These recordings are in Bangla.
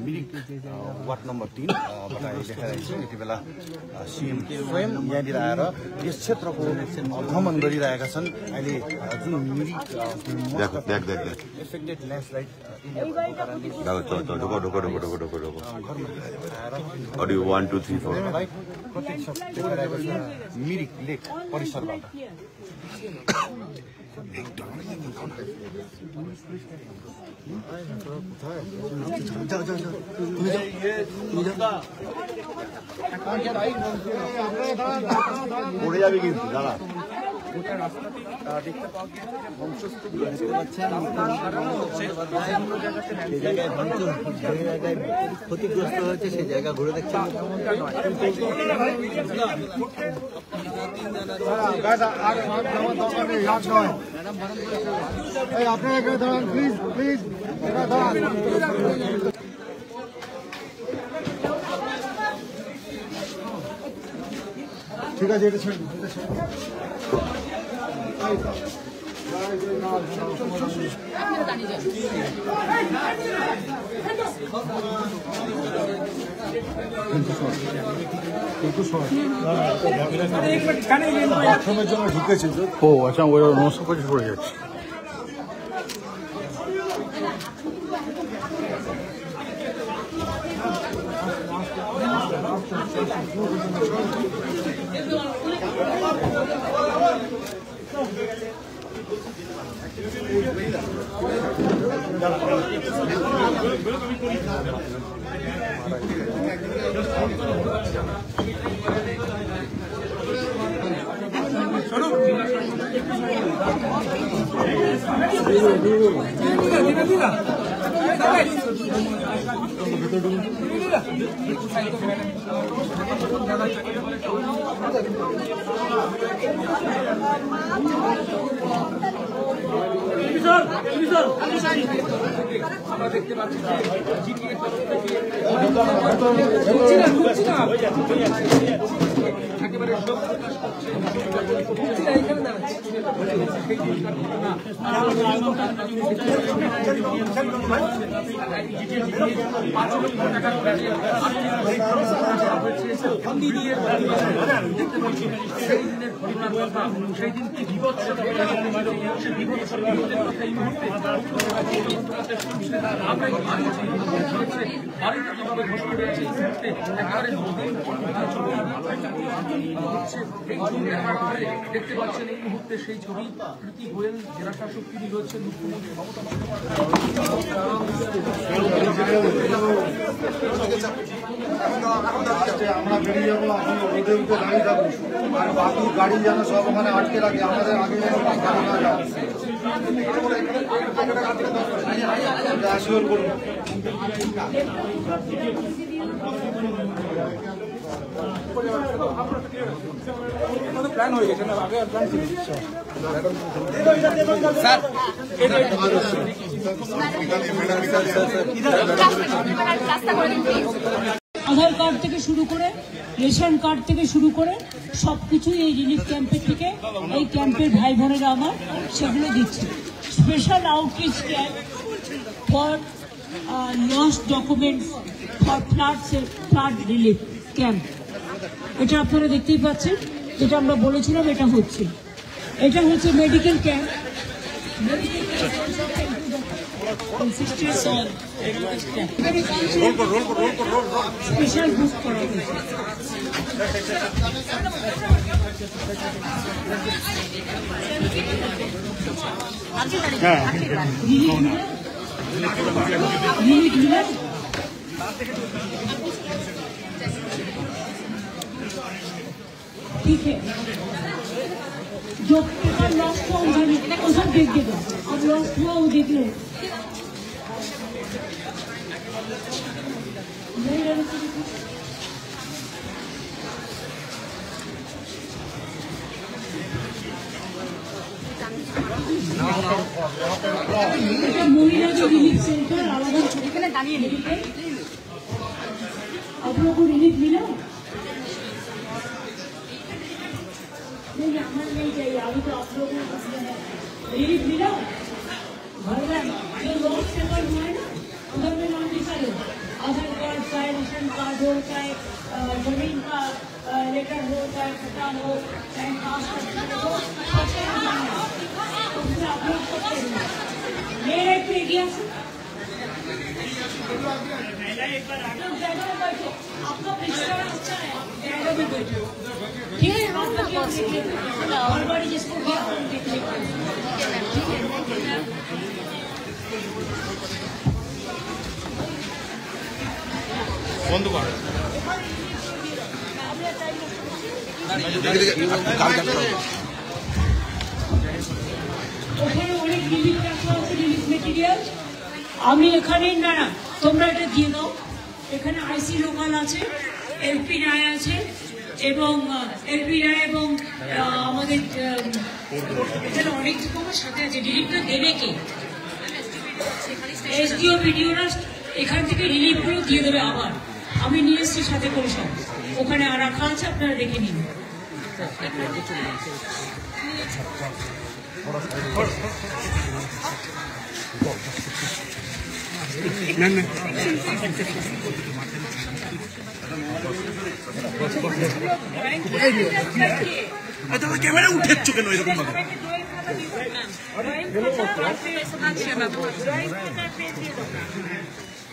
मिरिक वार्ड नम्बर 3 बाट देखाइरहेको छु। यति बेला सीएम स्वयं यहाँनिर आएर यस क्षेत्रको भ्रमण गरिरहेका छन्। अहिले जुन Mirik affected landslide Mirik lake परिसरबाट দেখতে পাওয়া গিয়েছে ধ্বংসস্তূপ দেখতে পাচ্ছেন, যে জায়গায় ক্ষতিগ্রস্ত হয়েছে সেই জায়গা ঘুরে দেখছেন। আপনারা এখানে দাঁড়ান প্লিজ প্লিজ, ঠিক আছে, এটা ছেড়ে দিন। জন্য ঢুকেছে। ও আচ্ছা, ওই নষ্ট করে পড়ে যাচ্ছে। আমরা দেখতে পাচ্ছি একেবারে সেই দিন কি বিপদ দেখতে পাচ্ছেন এই মুহূর্তে সেই ছবি। প্রীতি গোয়েল জেলা শাসক তিনি রয়েছেন, মুখ্যমন্ত্রী মমতা আমরা বেরিয়ে যাবো, আপনি রোদে উঠে দাঁড়িয়ে যাবো, আর বাকি গাড়ি যেন সব ওখানে আটকে রাখে, আমাদের আগে যেন গাড়ি না যায়। অ্যাসিওর করুন। প্ল্যান হয়ে গেছে না, আগে প্ল্যান ছিল স্যার। আধার কার্ড থেকে শুরু করে রেশন কার্ড থেকে শুরু করে সবকিছুই এই রিলিফ ক্যাম্পের থেকে, এই ক্যাম্পের ভাই বোনেরা আমার সেগুলো দিচ্ছে। Special outreach camp for lost documents for flood relief camp, এটা আপনারা দেখতেই পাচ্ছেন। যেটা আমরা বলেছিলাম এটা হচ্ছে, এটা হচ্ছে মেডিকেল ক্যাম্প। স্পেশাল বুক করা হয়েছে। ठीक है, जो पेपर लॉस्ट हुआ वो सब देख देगा, अब लॉस्ट हुआ वो देख लो। महिला जो रिलीफ सेंटर आलादा छोटे दाঁড়িয়ে मेडिकल, आप लोगों को रिलीफ मिला? नहीं हमें नहीं चाहिए, अभी तो आप लोगों को रिलीफ मिला भगवान जो लोग पेपर हुए ना उधर में नाम लिखा लो, आधार कार्ड चाहे रेशन कार्ड हो, चाहे जमीन का लेटर हो, चाहे पता हो, चाहे कास्ट सर्टिफिकेट हो, उसमें आप लोग करते हैं। मेरे पे गया आपका पिछड़ा अच्छा है, जगह में बैठो ठीक है। आपका क्या और बड़ी जिसको क्या देख लेते বন্ধ কর ওখানে অনেক রিলিফ রাখা আছে, রিলিফ মেটেরিয়াল। আমি এখানে না না তোমরা এটা দিয়ে দাও। এখানে আইসি লোকাল আছে, এলপি রায় আছে এবং এলপি রায় এবং আমাদের এখানে অনেক রকমের সাথে আছে। রিলিফটা দেবে কে? এসডিও ভিডিওরা এখান থেকে রিলিফগুলো দিয়ে দেবে। আবার আমি নিয়ে এসছি সাথে করে সব, ওখানে রাখা আছে, আপনারা দেখে নিন। ক্যামেরা উঠেছ কেন এরকম ভাবে?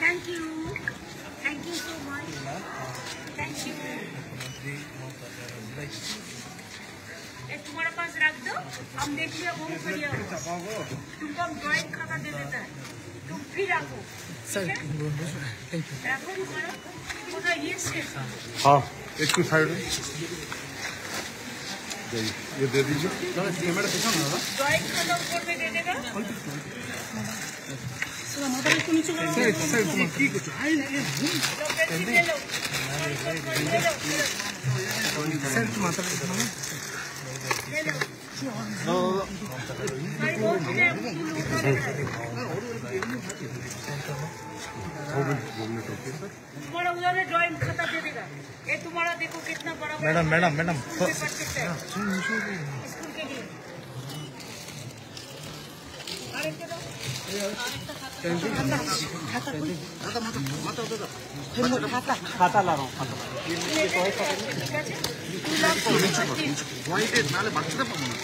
Thank you. Thank you so much. Thank you. तुम्हारे पास रख दो, हम देख लिया बहुत बढ़िया हो। तुमको हम ड्राइंग खाता दे देता है, तुम फिर रखो। Sir thank you. रखो तुम्हारा पूरा ये से। हाँ एक साइड ये दे दीजिए। कैमरा दिखाओ ना। ड्राइंग खाता ऊपर में दे देगा। तुम्हारा उधर ड्राइंग खाता दे देगा। ये तुम्हारा देखो कितना बड़ा। मैडम मैडम मैडम स्कूल के लिए खाता ला रहा हूँ। বাচ্চাটা পাবো না।